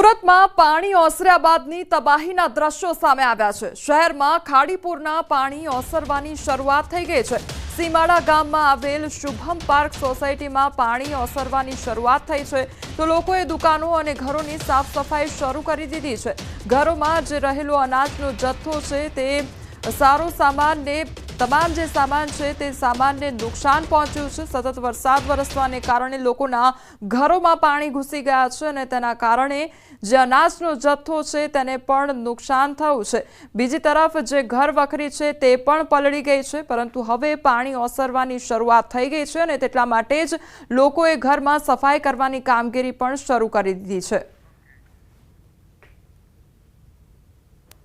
સુરતમાં પાણી ઓસર્યા બાદની તબાહીના દ્રશ્યો સામે આવ્યા છે। શહેરમાં ખાડીપુરના પાણી ઓસરવાની શરૂઆત થઈ ગઈ છે। સીમાડા ગામમાં આવેલ શુભમ પાર્ક સોસાયટીમાં પાણી ઓસરવાની શરૂઆત થઈ છે તો લોકોએ દુકાનો અને ઘરોની સાફ સફાઈ શરૂ કરી દીધી છે। ઘરોમાં જે રહેલો અનાજનો જથ્થો છે તે સારો સામાનને તમામ જે સામાન છે તે સામાનને નુકસાન પહોંચ્યું છે। સતત વરસાદ વરસવાને કારણે લોકોના ઘરોમાં પાણી ઘૂસી ગયા છે અને તેના કારણે જે અનાજનો જથ્થો છે તેને પણ નુકસાન થયું છે। બીજી તરફ જે ઘર વખરી છે તે પણ પલળી ગઈ છે, પરંતુ હવે પાણી ઓસરવાની શરૂઆત થઈ ગઈ છે અને તેટલા માટે જ લોકોએ ઘરમાં સફાઈ કરવાની કામગીરી પણ શરૂ કરી દીધી છે।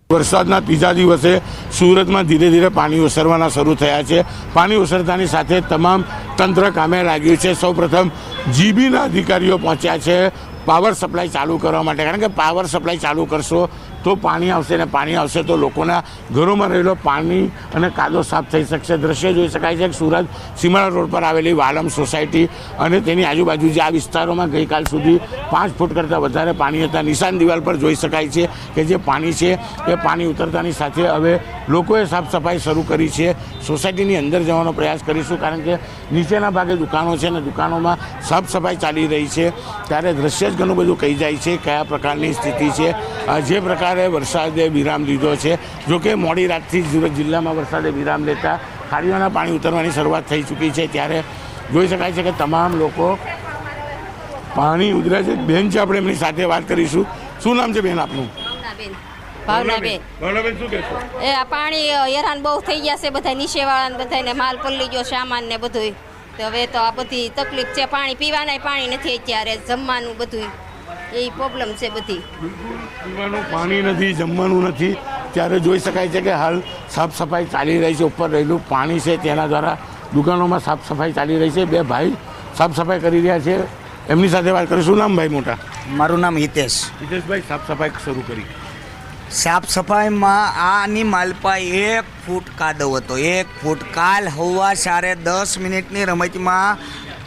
વરસાદના ત્રીજા દિવસે સુરતમાં ધીરે ધીરે પાણી ઓસરવાના શરૂ થયા છે। પાણી ઓસરતાની સાથે તમામ તંત્ર કામે લાગ્યું છે। સૌપ્રથમ જીબીના અધિકારીઓ પહોંચ્યા છે પાવર સપ્લાય ચાલુ કરવા માટે, કારણ કે પાવર સપ્લાય ચાલુ કરશો તો પાણી આવશે ને પાણી આવશે તો લોકોના ઘરોમાં રહેલો પાણી અને કાદવ સાફ થઈ શકશે। દ્રશ્ય જોઈ શકાય છે કે સુરત સીમાડા રોડ પર આવેલી વાલમ સોસાયટી અને તેની આજુબાજુ જે આ વિસ્તારોમાં ગઈકાલ સુધી 5 ફૂટ કરતાં વધારે પાણી હતા। નિશાન દિવાલ પર જોઈ શકાય છે કે જે પાણી છે એ પાણી ઉતરતાની સાથે હવે લોકોએ સાફ સફાઈ શરૂ કરી છે। સોસાયટીની અંદર જવાનો પ્રયાસ કરીશું, કારણ કે નીચેના ભાગે દુકાનો છે અને દુકાનોમાં સાફ સફાઈ ચાલી રહી છે, ત્યારે દ્રશ્ય જ ઘણું બધું કહી જાય છે કયા પ્રકારની સ્થિતિ છે। જે પ્રકારે વરસાદે વિરામ લીધો છે, જોકે મોડી રાતથી સુરત જિલ્લામાં વરસાદે વિરામ લેતા ખાડીઓના પાણી ઉતરવાની શરૂઆત થઈ ચૂકી છે, ત્યારે જોઈ શકાય છે કે તમામ લોકો પાણી ઉતરે છે। બેન છે, આપણે એમની સાથે વાત કરીશું। શું નામ છે બેન આપનું? ભાવનાબેન। ભાવનાબેન, શું કહેશો? એ આ પાણી હેરાન બહુ થઈ ગયા છે, બધા નીચેવાળાને બધાને માલ પલળી ગયો, સામાન ને બધું। તો હવે તો આ બધી તકલીફ છે, પાણી પીવાના પાણી નથી, અત્યારે જમવાનું બધું એ પ્રોબ્લેમ છે બધી। પીવાનું પાણી નથી, જમવાનું નથી, ત્યારે જોઈ શકાય છે કે હાલ સાફ સફાઈ ચાલી રહી છે। ઉપર રહેલું પાણી છે તેના દ્વારા દુકાનોમાં સાફ સફાઈ ચાલી રહી છે। બે ભાઈ સાફ સફાઈ કરી રહ્યા છે, એમની સાથે વાત કરીશું। નામ ભાઈ મોટા? મારું નામ હિતેશ। હિતેશભાઈ, સાફ સફાઈ શરૂ કરી? સાફ સફાઈમાં આની માલપા 1 ફૂટ કાદવ હતો, 1 ફૂટ। કાલ હવા 10:30 રમતમાં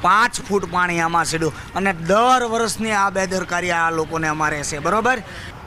5 ફૂટ પાણી આમાં સીડ્યું, અને દર વર્ષની આ બેદરકારી આ લોકોને અમારે છે, બરોબર।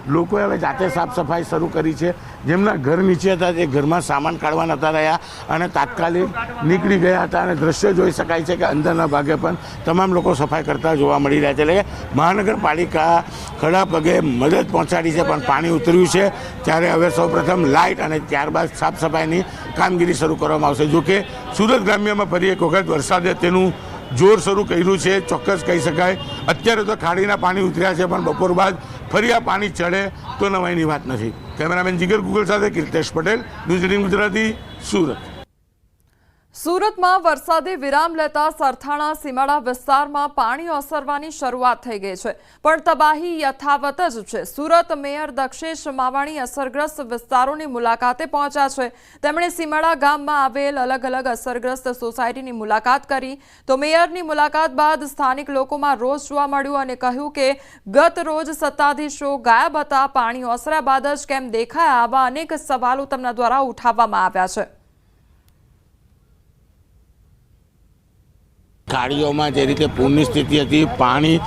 લોકોએ હવે જાતે સાફ સફાઈ શરૂ કરી છે। જેમના ઘર નીચે હતા તે ઘરમાં સામાન કાઢવા નહોતા રહ્યા અને તાત્કાલિક નીકળી ગયા હતા, અને દ્રશ્ય જોઈ શકાય છે કે અંદરના ભાગે પણ તમામ લોકો સફાઈ કરતા જોવા મળી રહ્યા છે। એટલે કે મહાનગરપાલિકા ખડા પગે મદદ પહોંચાડી છે, પણ પાણી ઉતર્યું છે ત્યારે હવે સૌપ્રથમ લાઇટ અને ત્યારબાદ સાફ સફાઈની કામગીરી શરૂ કરવામાં આવશે। જોકે સુરત ગ્રામ્યમાં ફરી એક વખત વરસાદે તેનું જોર શરૂ કર્યું છે, ચોક્કસ કહી શકાય। અત્યારે તો ખાડીના પાણી ઉતર્યા છે, પણ બપોર બાદ ફરી આ પાણી ચડે તો નવાઈની વાત નથી। કેમેરામેન જીગર ગુગલ સાથે કીર્તેશ પટેલ, ન્યૂઝ 18 ગુજરાતી, સુરત। સુરતમાં વરસાદે વિરામ લેતા સરથાણા સીમાડા વિસ્તારમાં પાણી ઓસરવાની શરૂઆત થઈ ગઈ છે, પણ તબાહી યથાવત જ છે। સુરત મેયર દક્ષેશ માવાણી અસરગ્રસ્ત વિસ્તારોની મુલાકાતે પહોંચ્યા છે। તેમણે સીમાડા ગામમાં આવેલ અલગ અલગ અસરગ્રસ્ત સોસાયટીની મુલાકાત કરી તો મેયરની મુલાકાત બાદ સ્થાનિક લોકોમાં રોષ જોવા મળ્યો અને કહ્યું કે ગત રોજ સત્તાધીશો ગાયબ હતા, પાણી ઓસર્યા બાદ જ કેમ દેખાયા, આવા અનેક સવાલો તેમના દ્વારા ઉઠાવવામાં આવ્યા છે। ખાડીઓમાં જે રીતે પૂરની સ્થિતિ હતી, પાણી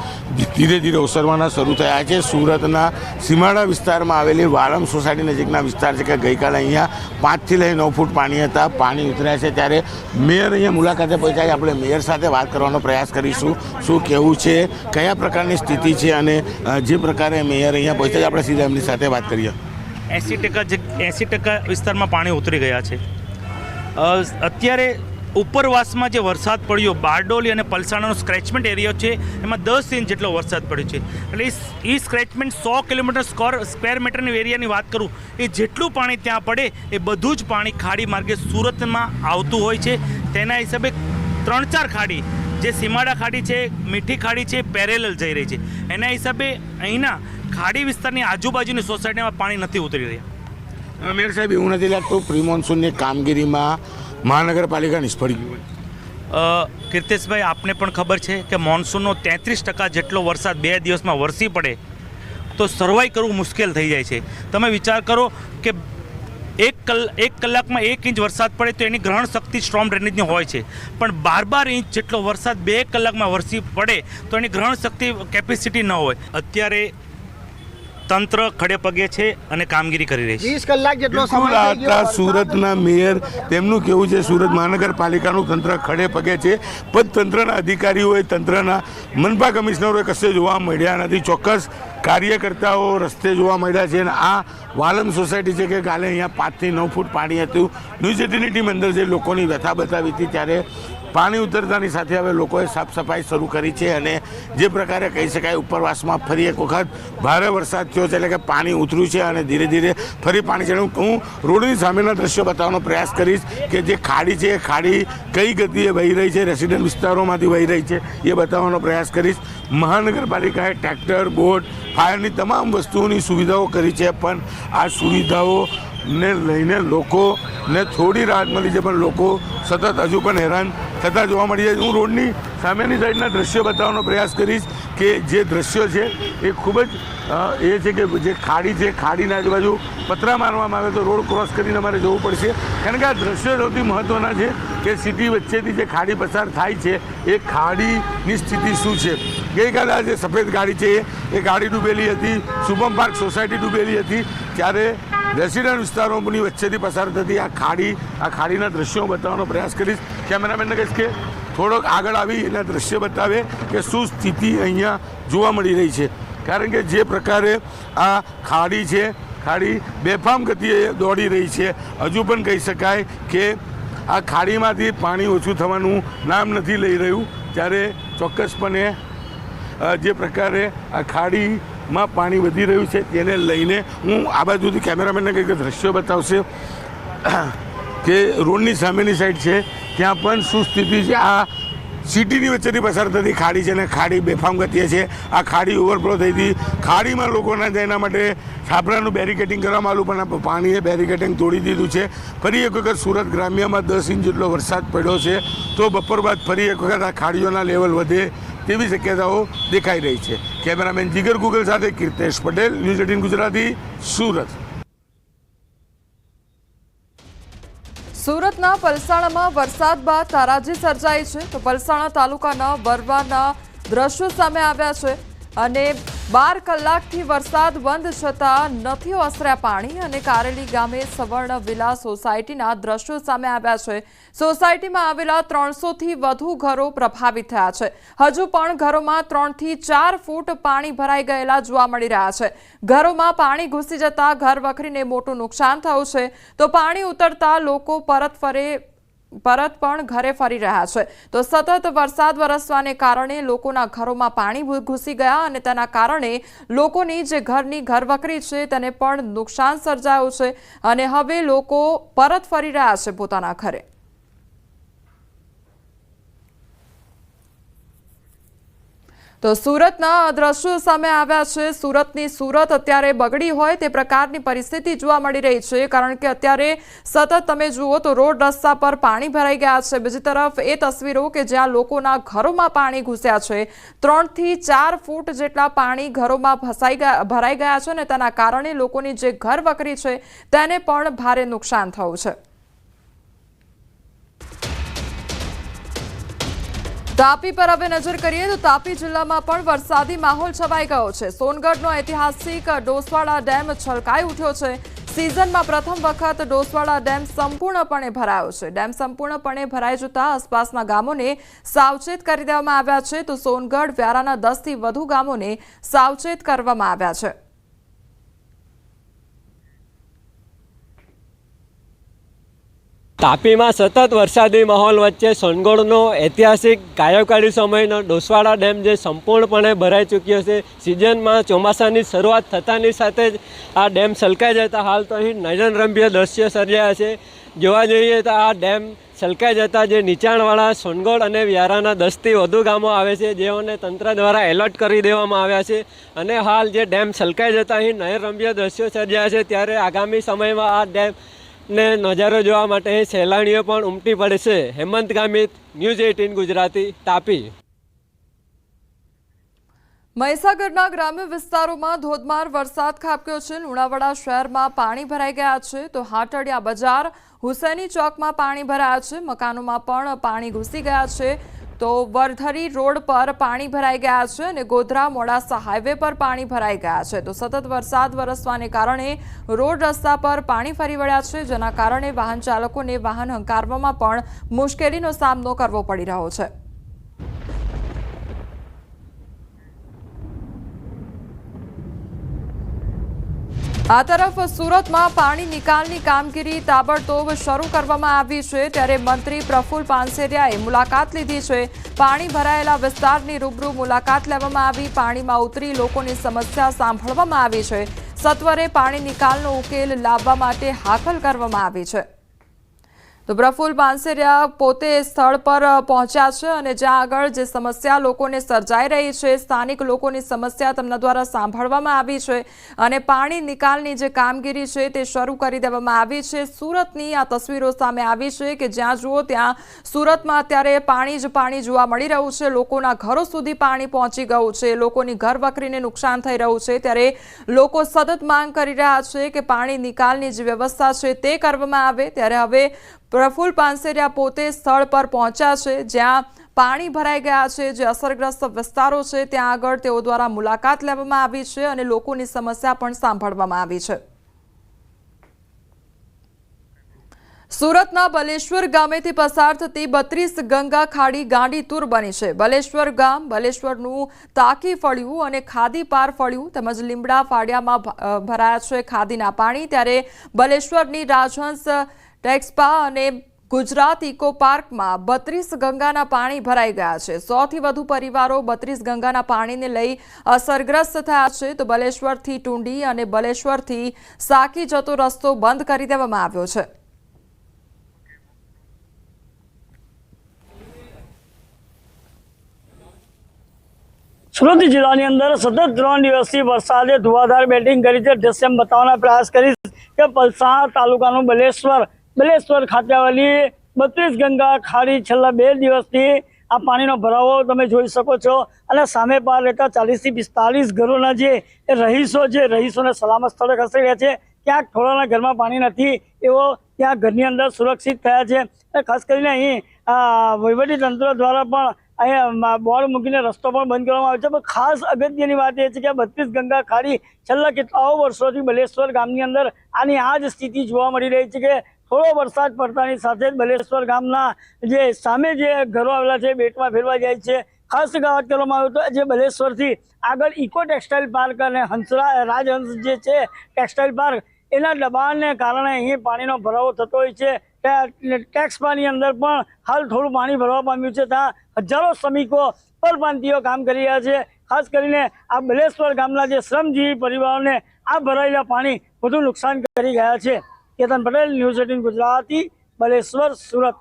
ધીરે ધીરે ઓસરવાના શરૂ થયા છે। સુરતના સીમાડા વિસ્તારમાં આવેલી વાલમ સોસાયટી નજીકના વિસ્તાર છે કે ગઈકાલે અહીંયા 5 થી લઈ 9 ફૂટ પાણી હતા, પાણી ઉતર્યા છે, ત્યારે મેયર અહીંયા મુલાકાતે પહોંચ્યા છે। આપણે મેયર સાથે વાત કરવાનો પ્રયાસ કરીશું, શું કહેવું છે, કયા પ્રકારની સ્થિતિ છે, અને જે પ્રકારે મેયર અહીંયા પહોંચ્યા છે આપણે સીધા એમની સાથે વાત કરીએ। 80% વિસ્તારમાં પાણી ઉતરી ગયા છે। અત્યારે ઉપરવાસમાં જે વરસાદ પડ્યો, બારડોલી અને પલસાણાનો સ્ક્રેચમેન્ટ એરિયા છે, એમાં 10 ઇંચ જેટલો વરસાદ પડ્યો છે। એટલે એ સ્ક્રેચમેન્ટ 100 કિલોમીટર સ્ક્વેર મીટરની એરિયાની વાત કરું, એ જેટલું પાણી ત્યાં પડે એ બધું જ પાણી ખાડી માર્ગે સુરતમાં આવતું હોય છે। તેના હિસાબે 3-4 ખાડી, જે સીમાડા ખાડી છે, મીઠી ખાડી છે, પેરેલલ જઈ રહી છે। એના હિસાબે અહીંના ખાડી વિસ્તારની આજુબાજુની સોસાયટીમાં પાણી નથી ઉતરી રહ્યા। મેયર સાહેબ, એવું નથી લાગતું પ્રી મોન્સૂનની કામગીરીમાં મહાનગરપાલિકા નિષ્ફળ ગઈ હોય? કીર્તેશભાઈ, આપને પણ ખબર છે કે મોન્સૂનનો 33% જેટલો વરસાદ 2 દિવસમાં વરસી પડે તો સર્વાઈ કરવું મુશ્કેલ થઈ જાય છે। તમે વિચાર કરો કે એક કલાકમાં 1 ઇંચ વરસાદ પડે તો એની ગ્રહણ શક્તિ સ્ટ્રોમ ડ્રેનેજની હોય છે, પણ 12 ઇંચ જેટલો વરસાદ 2 કલાકમાં વરસી પડે તો એની ગ્રહણ શક્તિ કેપેસિટી ન હોય। અત્યારે તંત્ર ખડે પગે છે અને કામગીરી કરી રહી છે. 20 કલાક જેટલો બિલકુલ સમય થઈ ગયો. આટલા સુરતના મેયર તેમનું કેવું છે સુરત મહાનગરપાલિકાનું તંત્ર ખડે પગે છે, પણ તંત્રના અધિકારીઓએ તંત્રના મનપા કમિશનરોએ કશે જોવા મળ્યા નથી. ચોક્કસ કાર્યકર્તાઓ રસ્તે જોવા મળ્યા છે અને આ વાલમ સોસાયટી છે કે કાલે અહીંયા 5 થી 9 ફૂટ પાણી હતું. ન્યૂઝ 18ની ટીમ અંદર જે લોકોની વ્યથા બતાવી હતી ત્યારે પાણી ઉતરતાની સાથે હવે લોકોએ સાફ સફાઈ શરૂ કરી છે અને જે પ્રકારે કહી શકાય ઉપરવાસમાં ફરી એક વખત ભારે વરસાદ થયો છે, એટલે કે પાણી ઉતર્યું છે અને ધીરે ધીરે ફરી પાણી ચડ્યું. હું રોડની સામેના દ્રશ્યો બતાવવાનો પ્રયાસ કરીશ કે જે ખાડી છે એ ખાડી કઈ ગતિએ વહી રહી છે, રેસિડેન્ટ વિસ્તારોમાંથી વહી રહી છે એ બતાવવાનો પ્રયાસ કરીશ. મહાનગરપાલિકાએ ટ્રેક્ટર, બોટ, ફાયરની તમામ વસ્તુઓની સુવિધાઓ કરી છે, પણ આ સુવિધાઓને લઈને લોકોને થોડી રાહત મળી છે, પણ લોકો સતત હજુ પણ હેરાન થતા જોવા મળી જાય. હું રોડની સામેની સાઈડના દ્રશ્યો બતાવવાનો પ્રયાસ કરીશ કે જે દ્રશ્યો છે એ ખૂબ જ એ છે કે જે ખાડી છે, ખાડીના આજુબાજુ પતરા મારવામાં આવે તો રોડ ક્રોસ કરીને અમારે જવું પડશે, કારણ કે આ દ્રશ્યો સૌથી મહત્ત્વના છે કે સિટી વચ્ચેથી જે ખાડી પસાર થાય છે એ ખાડીની સ્થિતિ શું છે. ગઈકાલે આ જે સફેદ ગાડી છે એ ગાડી ડૂબેલી હતી, શુભમ પાર્ક સોસાયટી ડૂબેલી હતી, ત્યારે રેસિડેન્ટ વિસ્તારોની વચ્ચેથી પસાર થતી આ ખાડીના દ્રશ્યો બતાવવાનો પ્રયાસ કરીશ. કેમેરામેનને કહીશ કે થોડોક આગળ આવી એના દ્રશ્ય બતાવે કે શું સ્થિતિ અહીંયા જોવા મળી રહી છે, કારણ કે જે પ્રકારે આ ખાડી છે, ખાડી બેફામ ગતિએ દોડી રહી છે. હજુ પણ કહી શકાય કે આ ખાડીમાંથી પાણી ઓછું થવાનું નામ નથી લઈ રહ્યું, ત્યારે ચોક્કસપણે જે પ્રકારે આ ખાડીમાં પાણી વધી રહ્યું છે તેને લઈને હું આ બાજુથી કેમેરામેનને કંઈક દ્રશ્યો બતાવશે કે રોડની સામેની સાઈડ છે ત્યાં પણ શું સ્થિતિ છે. આ સિટીની વચ્ચેથી પસાર થતી ખાડી છે અને ખાડી બેફામ ગતિએ છે. આ ખાડી ઓવરફ્લો થઈ હતી, ખાડીમાં લોકો ના જાય એના માટે છાપરાનું બેરિકેડિંગ કરવામાં આવ્યું, પણ પાણીએ બેરિકેડિંગ તોડી દીધું છે. ફરી એક વખત સુરત ગ્રામ્યમાં 10 ઇંચ જેટલો વરસાદ પડ્યો છે, તો બપોર બાદ ફરી એક વખત આ ખાડીઓના લેવલ વધે તેવી શક્યતાઓ દેખાઈ રહી છે. કેમેરામેન જીગર ગુગલ સાથે કીર્તેશ પટેલ, ન્યૂઝ 18 ગુજરાતી, સુરત. સુરતના પલસાણામાં વરસાદ બાદ તારાજી સર્જાઈ છે, તો પલસાણા તાલુકાના વરવાના દ્રશ્યો સામે આવ્યા છે અને 12 કલાકથી વરસાદ બંધ છતાં નથી ઓસર્યા પાણી અને કારેલી ગામે સવર્ણ વિલા સોસાયટીના દ્રશ્યો સામે આવ્યા છે. સોસાયટીમાં આવેલા 300થી વધુ ઘરો પ્રભાવિત થયા છે. હજુ પણ ઘરોમાં 3 થી 4 ફૂટ પાણી ભરાઈ ગયેલા જોવા મળી રહ્યા છે. ઘરોમાં પાણી ઘૂસી જતા ઘર વખરીને મોટું નુકસાન થયું છે, તો પાણી ઉતરતા લોકો પરત પણ ઘરે ફરી રહ્યા છે. તો સતત વરસાદ વરસવાને કારણે લોકોના ઘરોમાં પાણી ઘૂસી ગયા અને તેના કારણે લોકોની જે ઘરની ઘરવખરી છે તેને પણ નુકસાન સર્જાયું છે અને હવે લોકો પરત ફરી રહ્યા છે પોતાના ઘરે. તો સુરતના દ્રશ્યો સામે આવ્યા છે. સુરતની સુરત અત્યારે બગડી હોય તે પ્રકારની પરિસ્થિતિ જોવા મળી રહી છે, કારણ કે અત્યારે સતત તમે જુઓ તો રોડ રસ્તા પર પાણી ભરાઈ ગયા છે. બીજી તરફ એ તસવીરો કે જ્યાં લોકોના ઘરોમાં પાણી ઘૂસ્યા છે, 3 થી 4 ફૂટ જેટલા પાણી ઘરોમાં ભરાઈ ગયા છે અને તેના કારણે લોકોની જે ઘર વખરી છે તેને પણ ભારે નુકસાન થયું છે. તાપી પર હવે નજર કરીએ તો તાપી જિલ્લામાં પણ વરસાદી માહોલ છવાઈ ગયો છે. સોનગઢનો ઐતિહાસિક ડોસવાડા ડેમ છલકાઈ ઉઠ્યો છે. સિઝનમાં પ્રથમ વખત ડોસવાડા ડેમ સંપૂર્ણપણે ભરાયો છે. ડેમ સંપૂર્ણપણે ભરાઈ જતા આસપાસના ગામોને સાવચેત કરી દેવામાં આવ્યા છે, તો સોનગઢ, વ્યારાના 10 થી વધુ ગામોને સાવચેત કરવામાં આવ્યા છે. તાપીમાં સતત વરસાદી માહોલ વચ્ચે સોનગઢનો ઐતિહાસિક ગાયકવાડી સમયનો ડોસવાડા ડેમ જે સંપૂર્ણપણે ભરાઈ ચૂક્યો છે. સિઝનમાં ચોમાસાની શરૂઆત થતાની સાથે જ આ ડેમ છલકાઈ જતા હાલ તો અહીં નયનરમ્ય દ્રશ્ય સર્જાયા છે. જોવા જઈએ તો આ ડેમ છલકાઈ જતાં જે નીચાણવાળા સોનગઢ અને વ્યારાના 10 થી વધુ ગામો આવે છે, જેઓને તંત્ર દ્વારા એલર્ટ કરી દેવામાં આવ્યા છે અને હાલ જે ડેમ છલકાઈ જતાં અહીં નયનરમ્ય દ્રશ્યો સર્જાયા છે, ત્યારે આગામી સમયમાં આ ડેમ ને નજારો જોવા માટે સહેલાણીઓ પણ ઉમટી પડે છે. હેમંત ગામિત, ન્યૂઝ 18 ગુજરાતી, તાપી. મહીસાગરના ગ્રામ્ય વિસ્તારોમાં ધોધમાર વરસાદ ખાબક્યો છે. લુણાવાડા શહેરમાં પાણી ભરાઈ ગયા છે, તો હાટડિયા બજાર, હુસેની ચોકમાં પાણી ભરાયા છે. મકાનોમાં પણ પાણી ઘૂસી ગયા છે. તો વરધરી રોડ પર પાણી ભરાઈ ગયા છે અને ગોધરા મોડાસા હાઈવે પર પાણી ભરાઈ ગયા છે. તો સતત વરસાદ વરસવાને કારણે રોડ રસ્તા પર પાણી ફરી વળ્યા છે, જેના કારણે વાહન ચાલકોને વાહન હંકારવામાં પણ મુશ્કેલીનો સામનો કરવો પડી રહ્યો છે. આ તરફ સુરતમાં પાણી નિકાલની કામગીરી તાબડતોબ શરૂ કરવામાં આવી છે, ત્યારે મંત્રી પ્રફુલ પાનસેરિયાએ મુલાકાત લીધી છે. પાણી ભરાયેલા વિસ્તારની રૂબરૂ મુલાકાત લેવામાં આવી, પાણીમાં ઉતરી લોકોની સમસ્યા સાંભળવામાં આવી છે. સત્વરે પાણી નિકાલનો ઉકેલ લાવવા માટે હાકલ કરવામાં આવી છે. તો પ્રફુલ પાનસેરિયા પોતે સ્થળ પર પહોંચ્યા છે અને જ્યાં આગળ જે સમસ્યા લોકોને સર્જાઈ રહી છે, સ્થાનિક લોકોની સમસ્યા તેમના દ્વારા સાંભળવામાં આવી છે અને પાણી નિકાલની જે કામગીરી છે તે શરૂ કરી દેવામાં આવી છે. સુરતની આ તસવીરો સામે આવી છે કે જ્યાં જુઓ ત્યાં સુરતમાં અત્યારે પાણી જ પાણી જોવા મળી રહ્યું છે. લોકોના ઘરો સુધી પાણી પહોંચી ગયું છે, લોકોની ઘર વકરીને નુકસાન થઈ રહ્યું છે, ત્યારે લોકો સતત માંગ કરી રહ્યા છે કે પાણી નિકાલની જે વ્યવસ્થા છે તે કરવામાં આવે. ત્યારે હવે પ્રફુલ પાનસેરિયા પોતે સ્થળ પર પહોંચ્યા છે, જ્યાં પાણી ભરાઈ ગયા છે, જે અસરગ્રસ્ત વિસ્તારો છે ત્યાં આગળ તેઓ દ્વારા મુલાકાત લેવામાં આવી છે અને લોકોની સમસ્યા પણ સાંભળવામાં આવી છે. સુરતના બલેશ્વર ગામેથી પસાર થતી 32 ગંગા ખાડી ગાંડીતુર બની છે. બલેશ્વર ગામ, બલેશ્વરનું તાકી ફળિયું અને ખાદી પાર ફળિયું તેમજ લીમડા ફાળિયામાં ભરાયા છે ખાદીના પાણી. ત્યારે બલેશ્વરની રાજહંસ ટેક્સપા અને ગુજરાત ઇકો પાર્કમાં 32 ગંગાના પાણી ભરાઈ ગયા છે. 100થી વધુ પરિવારો 32 ગંગાના પાણીને લઈ અસરગ્રસ્ત થયા છે. તો બલેશ્વરથી ટુંડી અને બલેશ્વરથી સાકી જતો રસ્તો બંધ કરી દેવામાં આવ્યો છે. સુરત જિલ્લાની અંદર સતત 3 દિવસથી વરસાદે ધુવાધાર બેટિંગ કરી છે. દ્રશ્ય બતાવવાનો પ્રયાસ કરીશ કે પલસાણા તાલુકાનું બલેશ્વર ખાતે આવેલી 32 ગંગા ખાડી છેલ્લા 2 દિવસથી આ પાણીનો ભરાવો તમે જોઈ શકો છો અને સામે પાર રહેતા 40 થી 45 ઘરોના જે રહીશોને સલામત સ્થળે ખસેડ્યા છે. ક્યાંક થોડાના ઘરમાં પાણી નથી એવો ત્યાં ઘરની અંદર સુરક્ષિત થયા છે. ખાસ કરીને અહીં વહીવટી તંત્ર દ્વારા પણ અહીંયા બોર્ડ મૂકીને રસ્તો પણ બંધ કરવામાં આવ્યો છે. પણ ખાસ અગત્યની વાત એ છે કે 32 ગંગા ખાડી છેલ્લા કેટલાઓ વર્ષોથી બલેશ્વર ગામની અંદર આની આ જ સ્થિતિ જોવા મળી રહી છે કે થોડો વરસાદ પડતાની સાથે જ બલેશ્વર ગામના જે સામે જે ઘરો આવેલા છે બેટમાં ફેરવા જાય છે. ખાસ વાત કરવામાં આવ્યું તો જે બલેશ્વરથી આગળ ઇકો ટેક્સટાઇલ પાર્ક અને રાજહંસ જે છે ટેક્સટાઇલ પાર્ક એના દબાણને કારણે અહીં પાણીનો ભરાવો થતો હોય છે. ટેક્સપાની અંદર પણ હાલ થોડું પાણી ભરવા પામ્યું છે. ત્યાં હજારો શ્રમિકો પરપ્રાંતિયો કામ કરી રહ્યા છે. ખાસ કરીને આ બલેશ્વર ગામના જે શ્રમજીવી પરિવારોને આ ભરાયેલા પાણી વધુ નુકસાન કરી ગયા છે. કેતન પટેલ, ન્યૂઝ 18 ગુજરાતી, બલેશ્વર, સુરત.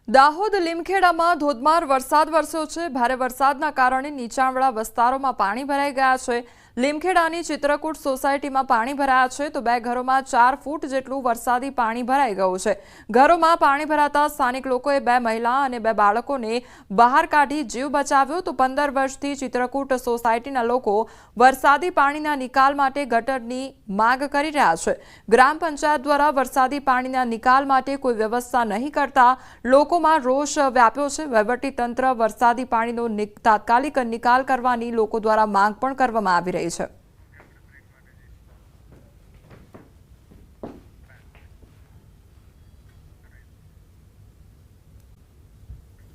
દાહોદ લીમખેડામાં ધોધમાર વરસાદ વરસ્યો છે. ભારે વરસાદના કારણે નીચાણવાળા વિસ્તારોમાં પાણી ભરાઈ ગયા છે. લીમખેડાની ચિત્રકૂટ સોસાયટીમાં પાણી ભરાયા છે. તો 2 ઘરોમાં 4 ફૂટ જેટલું વરસાદી પાણી ભરાઈ ગયું છે. ઘરોમાં પાણી ભરાતા સ્થાનિક લોકોએ 2 મહિલા અને 2 બાળકોને બહાર કાઢી જીવ બચાવ્યો. તો 15 વર્ષથી ચિત્રકૂટ સોસાયટીના લોકો વરસાદી પાણીના નિકાલ માટે ગટરની માંગ કરી રહ્યા છે. ગ્રામ પંચાયત દ્વારા વરસાદી પાણીના નિકાલ માટે કોઈ વ્યવસ્થા નહીં કરતા લોકોમાં રોષ વ્યાપ્યો છે. વહીવટી તંત્ર વરસાદી પાણીનો તાત્કાલિક નિકાલ કરવાની લોકો દ્વારા માંગ પણ કરવામાં આવી રહી છે.